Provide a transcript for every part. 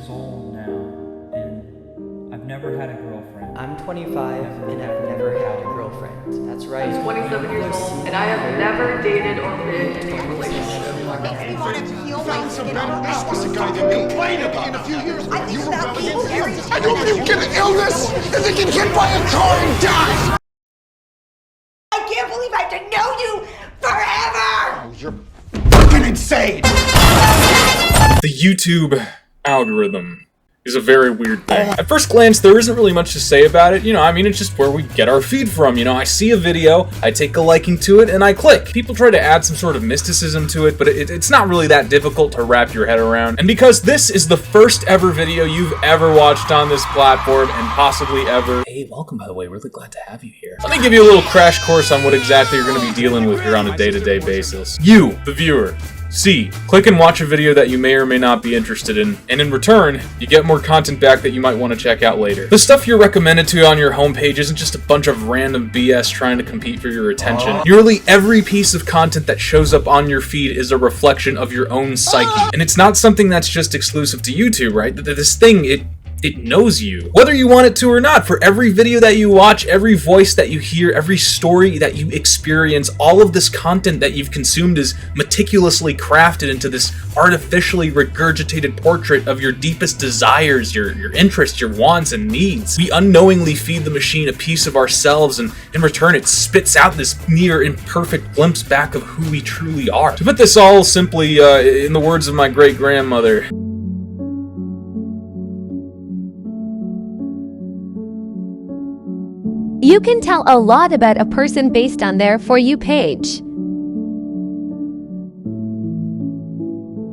years old now, and I've never had a girlfriend. I'm 25 and I've never had a girlfriend. That's right. I'm 27 years old and I have never dated or been in a relationship. You found some better responsible guy than me. Complain about in a few years. I think about people every day. I don't think get an illness and they get hit by a car and die. I can't believe I have to know you forever! Oh, you're fucking insane! The YouTube algorithm is a very weird thing. At first glance, there isn't really much to say about it. You know, I mean, it's just where we get our feed from. You know, I see a video, I take a liking to it, and I click. People try to add some sort of mysticism to it, but it's not really that difficult to wrap your head around. And because this is the first ever video you've ever watched on this platform, and possibly ever— Hey, welcome, by the way. Really glad to have you here. Let me give you a little crash course on what exactly you're going to be dealing with here on a day-to-day basis. You, the viewer, click and watch a video that you may or may not be interested in, and in return, you get more content back that you might want to check out later. The stuff you're recommended to on your homepage isn't just a bunch of random BS trying to compete for your attention. Nearly every piece of content that shows up on your feed is a reflection of your own psyche. And it's not something that's just exclusive to YouTube, right? This thing, it knows you. Whether you want it to or not, for every video that you watch, every voice that you hear, every story that you experience, all of this content that you've consumed is meticulously crafted into this artificially regurgitated portrait of your deepest desires, your interests, your wants and needs. We unknowingly feed the machine a piece of ourselves, and in return it spits out this near imperfect glimpse back of who we truly are. To put this all simply, in the words of my great-grandmother, you can tell a lot about a person based on their For You page.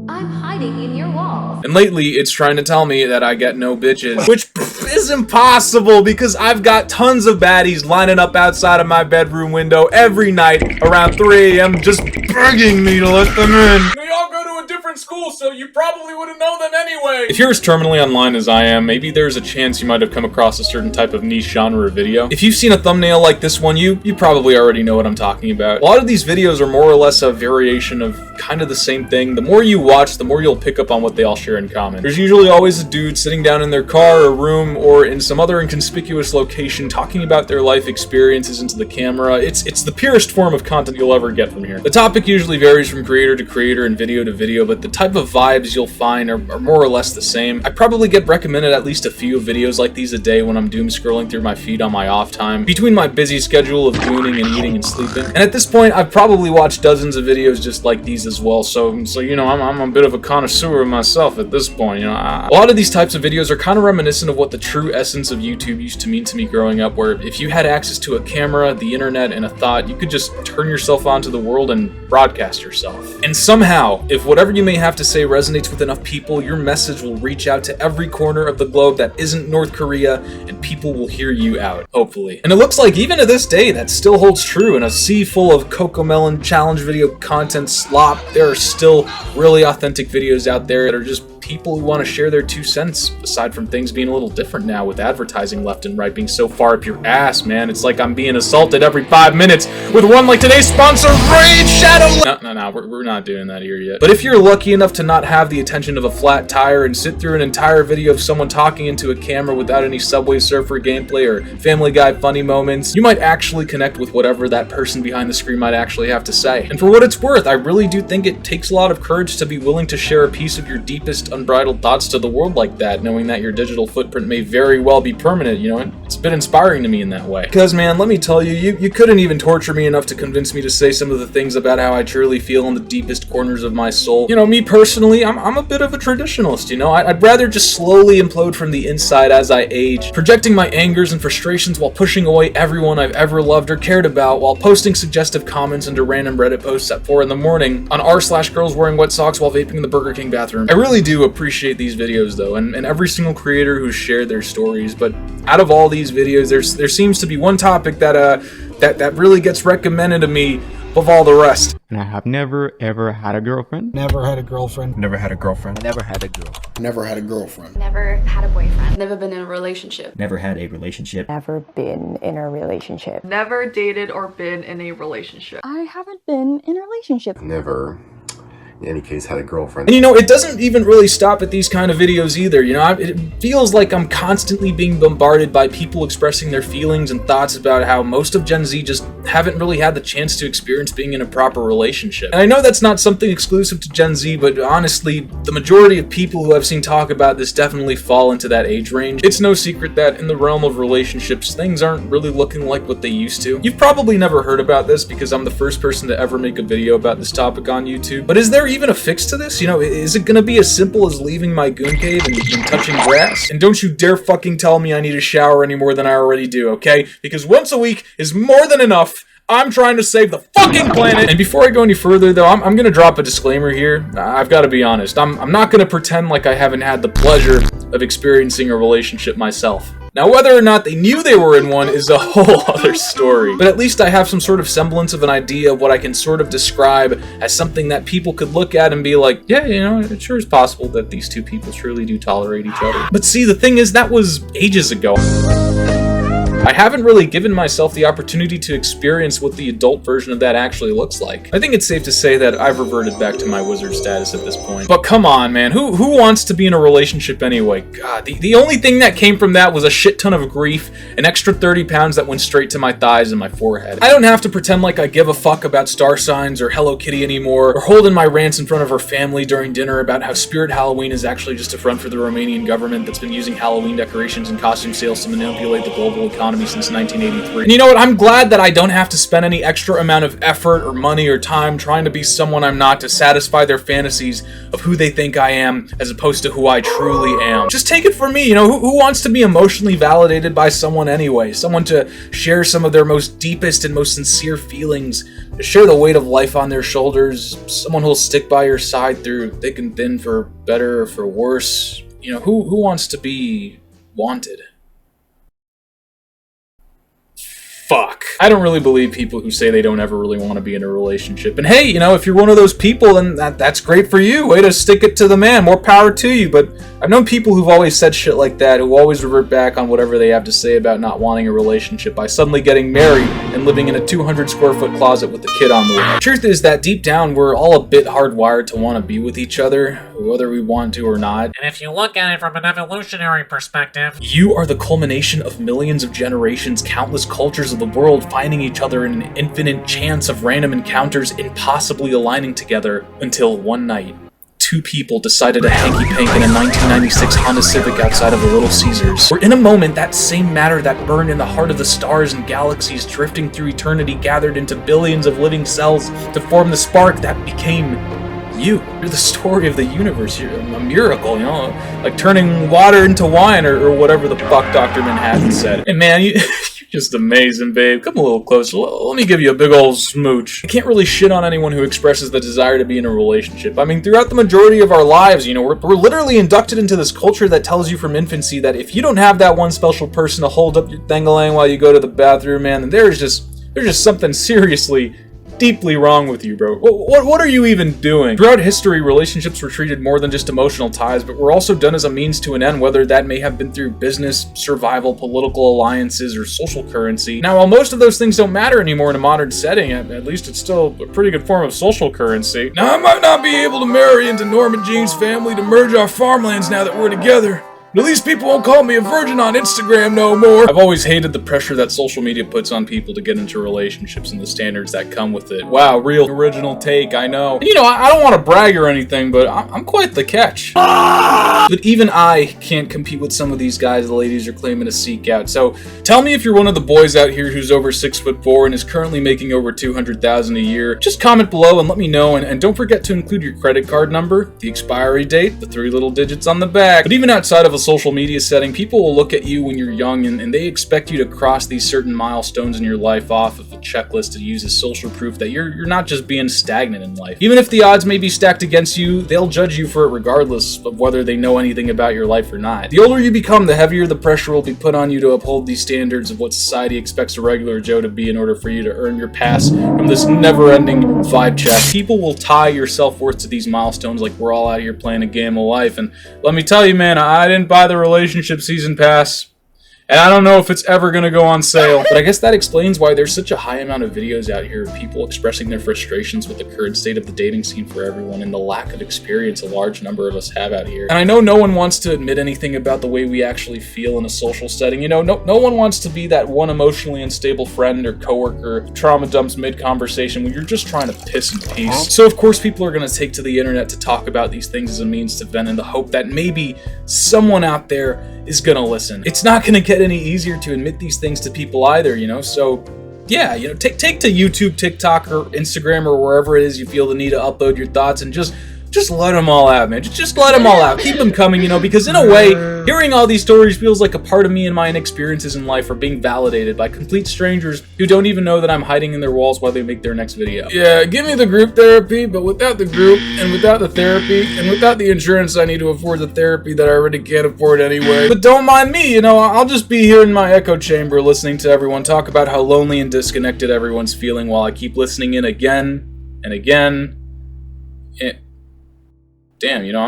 I'm hiding in your walls. and lately it's trying to tell me that I get no bitches, which is impossible because I've got tons of baddies lining up outside of my bedroom window every night around 3 a.m. just begging me to let them in. They all go to a different school, so you probably wouldn't know them anyway. If you're as terminally online as I am, maybe there's a chance you might have come across a certain type of niche genre of video. If you've seen a thumbnail like this one, you probably already know what I'm talking about. A lot of these videos are more or less a variation of kind of the same thing. The more you watch, the more you'll pick up on what they all share in common. There's usually always a dude sitting down in their car or room or in some other inconspicuous location talking about their life experiences into the camera. It's the purest form of content you'll ever get from here. The topic usually varies from creator to creator and video to video, but the type of vibes you'll find are more or less the same. I probably get recommended at least a few videos like these a day when I'm doom scrolling through my feed on my off time, between my busy schedule of gooning and eating and sleeping. And at this point, I've probably watched dozens of videos just like these as well, so you know, I'm a bit of a connoisseur of myself at this point. You know, a lot of these types of videos are kind of reminiscent of what the true essence of YouTube used to mean to me growing up, where if you had access to a camera, the internet, and a thought, you could just turn yourself onto the world and broadcast yourself. And somehow, if whatever you may have to say resonates with enough people, your message will reach out to every corner of the globe that isn't North Korea, and people will hear you out, hopefully. And it looks like even to this day, that still holds true. In a sea full of Cocomelon challenge video content slop, there are still really authentic videos out there that are just people who want to share their 2 cents, aside from things being a little different now with advertising left and right being so far up your ass, man. It's like I'm being assaulted every 5 minutes with one like today's sponsor, Raid Shadow. No, we're not doing that here yet. But if you're lucky enough to not have the attention of a flat tire and sit through an entire video of someone talking into a camera without any Subway Surfer gameplay or Family Guy funny moments, you might actually connect with whatever that person behind the screen might actually have to say. And for what it's worth, I really do think it takes a lot of courage to be willing to share a piece of your deepest unbridled thoughts to the world like that, knowing that your digital footprint may very well be permanent. You know, it's been inspiring to me in that way. Because, man, let me tell you, you couldn't even torture me enough to convince me to say some of the things about how I truly feel in the deepest corners of my soul. You know, me personally, I'm a bit of a traditionalist, you know? I'd rather just slowly implode from the inside as I age, projecting my angers and frustrations while pushing away everyone I've ever loved or cared about, while posting suggestive comments into random Reddit posts at 4 in the morning on r/girls wearing wet socks while vaping in the Burger King bathroom. I really do appreciate these videos though, and every single creator who's shared their stories, but out of all these videos, there seems to be one topic that really gets recommended to me above all the rest. And I have never ever had a girlfriend. Never had a girlfriend. Never had a girlfriend. Never had a girl. Never had a girlfriend. Never had a boyfriend. Never been in a relationship. Never had a relationship. Never been in a relationship. Never dated or been in a relationship. I haven't been in a relationship. Never in any case, had a girlfriend. And you know, it doesn't even really stop at these kind of videos either. You know, it feels like I'm constantly being bombarded by people expressing their feelings and thoughts about how most of Gen Z just haven't really had the chance to experience being in a proper relationship. And I know that's not something exclusive to Gen Z, but honestly, the majority of people who I've seen talk about this definitely fall into that age range. It's no secret that in the realm of relationships, things aren't really looking like what they used to. You've probably never heard about this because I'm the first person to ever make a video about this topic on YouTube. But is there even a fix to this? You know, is it gonna be as simple as leaving my goon cave and touching grass? And don't you dare fucking tell me I need a shower any more than I already do, okay? Because once a week is more than enough. I'm trying to save the fucking planet! And before I go any further, though, I'm gonna drop a disclaimer here. I've gotta be honest. I'm not gonna pretend like I haven't had the pleasure of experiencing a relationship myself. Now, whether or not they knew they were in one is a whole other story. But at least I have some sort of semblance of an idea of what I can sort of describe as something that people could look at and be like, yeah, you know, it sure is possible that these two people truly do tolerate each other. But see, the thing is, that was ages ago. I haven't really given myself the opportunity to experience what the adult version of that actually looks like. I think it's safe to say that I've reverted back to my wizard status at this point. But come on, man, who wants to be in a relationship anyway? God, the only thing that came from that was a shit ton of grief, an extra 30 pounds that went straight to my thighs and my forehead. I don't have to pretend like I give a fuck about star signs or Hello Kitty anymore, or holding my rants in front of her family during dinner about how Spirit Halloween is actually just a front for the Romanian government that's been using Halloween decorations and costume sales to manipulate the global economy since 1983. And you know what? I'm glad that I don't have to spend any extra amount of effort or money or time trying to be someone I'm not to satisfy their fantasies of who they think I am as opposed to who I truly am. Just take it from me, you know, who wants to be emotionally validated by someone anyway? Someone to share some of their most deepest and most sincere feelings, to share the weight of life on their shoulders, someone who'll stick by your side through thick and thin for better or for worse. You know, who wants to be wanted? Fuck. I don't really believe people who say they don't ever really want to be in a relationship. And hey, you know, if you're one of those people, then that's great for you. Way to stick it to the man. More power to you. But I've known people who've always said shit like that, who always revert back on whatever they have to say about not wanting a relationship by suddenly getting married and living in a 200 square foot closet with a kid on the way. Truth is that deep down, we're all a bit hardwired to want to be with each other, whether we want to or not. And if you look at it from an evolutionary perspective, you are the culmination of millions of generations, countless cultures of the world finding each other in an infinite chance of random encounters impossibly aligning together until one night, two people decided to hanky-pank in a 1996 Honda Civic outside of the Little Caesars. Where in a moment, that same matter that burned in the heart of the stars and galaxies drifting through eternity gathered into billions of living cells to form the spark that became you. You're the story of the universe. You're a miracle, you know, like turning water into wine or whatever the fuck Dr. Manhattan said. And man, you're just amazing, babe. Come a little closer. Let me give you a big old smooch. I can't really shit on anyone who expresses the desire to be in a relationship. I mean, throughout the majority of our lives, you know, we're literally inducted into this culture that tells you from infancy that if you don't have that one special person to hold up your dangling while you go to the bathroom, man, then there's just something seriously deeply wrong with you, bro. What are you even doing? Throughout history, relationships were treated more than just emotional ties, but were also done as a means to an end, whether that may have been through business, survival, political alliances, or social currency. Now, while most of those things don't matter anymore in a modern setting, at least it's still a pretty good form of social currency. Now, I might not be able to marry into Norma Jean's family to merge our farmlands now that we're together. At least people won't call me a virgin on Instagram no more. I've always hated the pressure that social media puts on people to get into relationships and the standards that come with it. Wow, real original take, I know. And you know, I don't want to brag or anything, but I'm quite the catch. But even I can't compete with some of these guys the ladies are claiming to seek out. So tell me if you're one of the boys out here who's over 6'4" and is currently making over $200,000 a year. Just comment below and let me know. And don't forget to include your credit card number, the expiry date, the 3 little digits on the back. But even outside of a social media setting, people will look at you when you're young and they expect you to cross these certain milestones in your life off of a checklist to use as social proof that you're not just being stagnant in life. Even if the odds may be stacked against you, they'll judge you for it regardless of whether they know anything about your life or not. The older you become, the heavier the pressure will be put on you to uphold these standards of what society expects a regular Joe to be in order for you to earn your pass from this never-ending vibe check. People will tie your self-worth to these milestones like we're all out here playing a game of life, and let me tell you, man, I didn't buy the relationship season pass. And I don't know if it's ever gonna go on sale. But I guess that explains why there's such a high amount of videos out here of people expressing their frustrations with the current state of the dating scene for everyone and the lack of experience a large number of us have out here. And I know no one wants to admit anything about the way we actually feel in a social setting. You know, no one wants to be that one emotionally unstable friend or coworker trauma dumps mid-conversation when you're just trying to piss in peace. So of course people are gonna take to the internet to talk about these things as a means to vent in the hope that maybe someone out there is gonna listen. It's not gonna get any easier to admit these things to people either, you know, so yeah, you know, take to YouTube, TikTok, or Instagram, or wherever it is you feel the need to upload your thoughts and just let them all out, man. Just let them all out. Keep them coming, you know, because in a way, hearing all these stories feels like a part of me and my inexperiences in life are being validated by complete strangers who don't even know that I'm hiding in their walls while they make their next video. Yeah, give me the group therapy, but without the group, and without the therapy, and without the insurance I need to afford the therapy that I already can't afford anyway. But don't mind me, you know, I'll just be here in my echo chamber listening to everyone talk about how lonely and disconnected everyone's feeling while I keep listening in again and again. Damn, you know,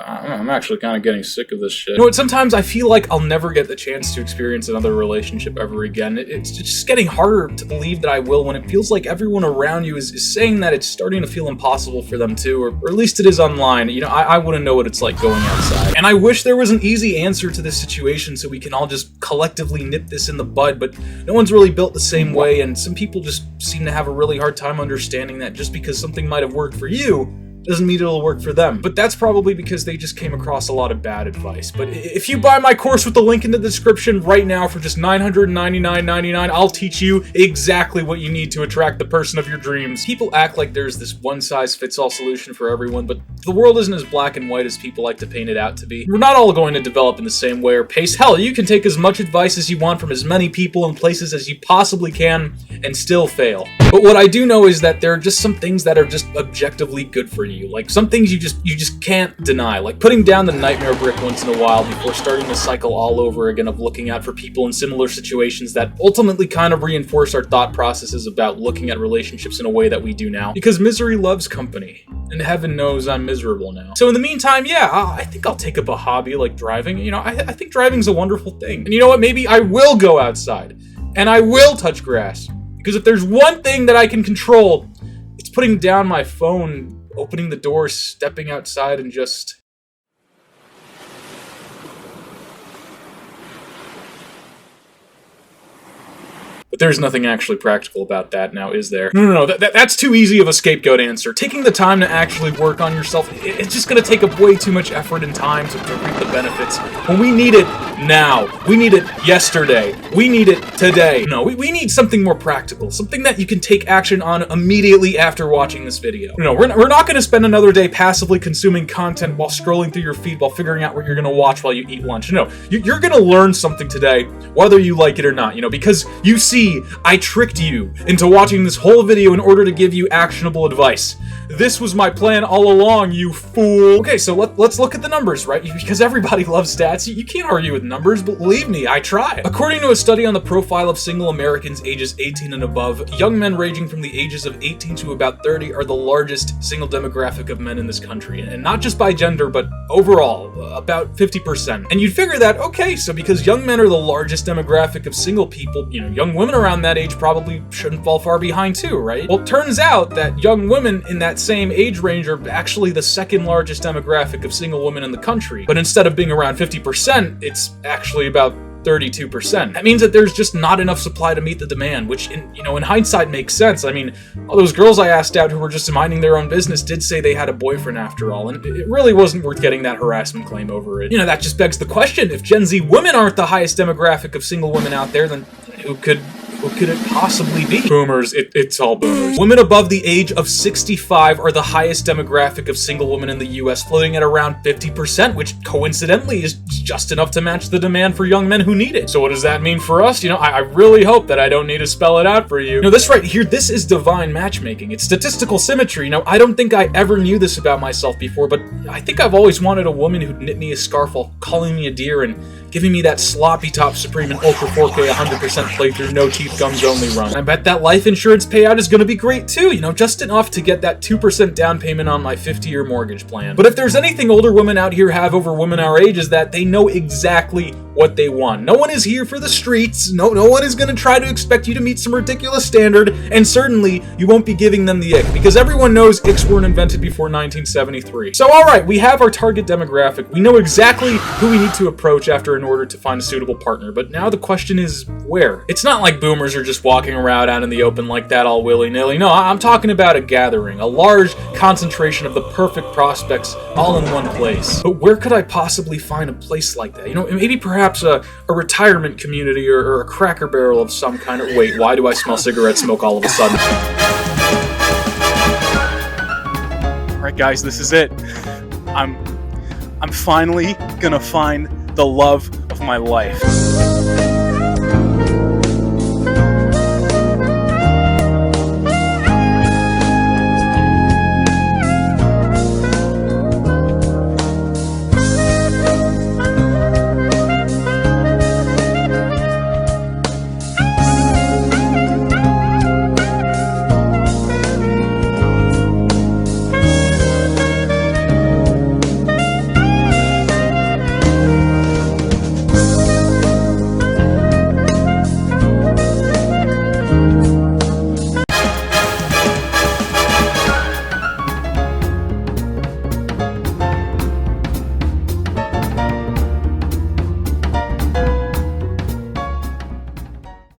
I'm actually kind of getting sick of this shit. You know what, sometimes I feel like I'll never get the chance to experience another relationship ever again. It's just getting harder to believe that I will when it feels like everyone around you is saying that it's starting to feel impossible for them too, or at least it is online. You know, I wouldn't know what it's like going outside. And I wish there was an easy answer to this situation so we can all just collectively nip this in the bud, but no one's really built the same way, and some people just seem to have a really hard time understanding that just because something might have worked for you doesn't mean it'll work for them. But that's probably because they just came across a lot of bad advice. But if you buy my course with the link in the description right now for just $999.99, I'll teach you exactly what you need to attract the person of your dreams. People act like there's this one-size-fits-all solution for everyone, but the world isn't as black and white as people like to paint it out to be. We're not all going to develop in the same way or pace. Hell, you can take as much advice as you want from as many people and places as you possibly can and still fail. But what I do know is that there are just some things that are just objectively good for you. Like some things you just can't deny, like putting down the nightmare brick once in a while before starting the cycle all over again of looking out for people in similar situations that ultimately kind of reinforce our thought processes about looking at relationships in a way that we do now. Because misery loves company, and heaven knows I'm miserable now. So in the meantime, yeah, I think I'll take up a hobby like driving. You know, I think driving's a wonderful thing. And you know what, maybe I will go outside, and I will touch grass. Because if there's one thing that I can control, it's putting down my phone, opening the door, stepping outside, and just... But there's nothing actually practical about that now, is there? No, that's too easy of a scapegoat answer. Taking the time to actually work on yourself, it's just gonna take up way too much effort and time to reap the benefits. When we need it now. We need it yesterday. We need it today. No, we need something more practical. Something that you can take action on immediately after watching this video. No, we're not gonna spend another day passively consuming content while scrolling through your feed while figuring out what you're gonna watch while you eat lunch. No, you're gonna learn something today, whether you like it or not, you know, because you see, I tricked you into watching this whole video in order to give you actionable advice. This was my plan all along, you fool. Okay, so let's look at the numbers, right? Because everybody loves stats. You can't argue with numbers, but believe me, I tried. According to a study on the profile of single Americans ages 18 and above, young men ranging from the ages of 18 to about 30 are the largest single demographic of men in this country. And not just by gender, but overall, about 50%. And you'd figure that, okay, so because young men are the largest demographic of single people, you know, young women around that age probably shouldn't fall far behind too, right? Well, it turns out that young women in that same age range are actually the second largest demographic of single women in the country. But instead of being around 50%, it's actually about 32%. That means that there's just not enough supply to meet the demand, which in hindsight makes sense. I mean, all those girls I asked out who were just minding their own business did say they had a boyfriend after all, and it really wasn't worth getting that harassment claim over it. You know, that just begs the question, if Gen Z women aren't the highest demographic of single women out there, then who could it possibly be? Boomers. It's all boomers. Women above the age of 65 are the highest demographic of single women in the US, floating at around 50%, which coincidentally is just enough to match the demand for young men who need it. So what does that mean for us? You know, I really hope that I don't need to spell it out for you. You know, this right here, this is divine matchmaking. It's statistical symmetry. You know, I don't think I ever knew this about myself before, but I think I've always wanted a woman who'd knit me a scarf while calling me a dear and giving me that sloppy top supreme and ultra 4K 100% playthrough, no teeth gums only run. I bet that life insurance payout is gonna be great too, you know, just enough to get that 2% down payment on my 50-year mortgage plan. But if there's anything older women out here have over women our age, is that they know exactly what they want. No one is here for the streets, no one is gonna try to expect you to meet some ridiculous standard, and certainly you won't be giving them the ick, because everyone knows icks weren't invented before 1973. So alright, we have our target demographic, we know exactly who we need to approach after in order to find a suitable partner, but now the question is, where? It's not like boomers are just walking around out in the open like that all willy-nilly. No, I'm talking about a gathering, a large concentration of the perfect prospects all in one place. But where could I possibly find a place like that? You know, maybe perhaps a retirement community or a Cracker Barrel of some kind of... Wait, why do I smell cigarette smoke all of a sudden? Alright guys, this is it. I'm finally gonna find the love of my life.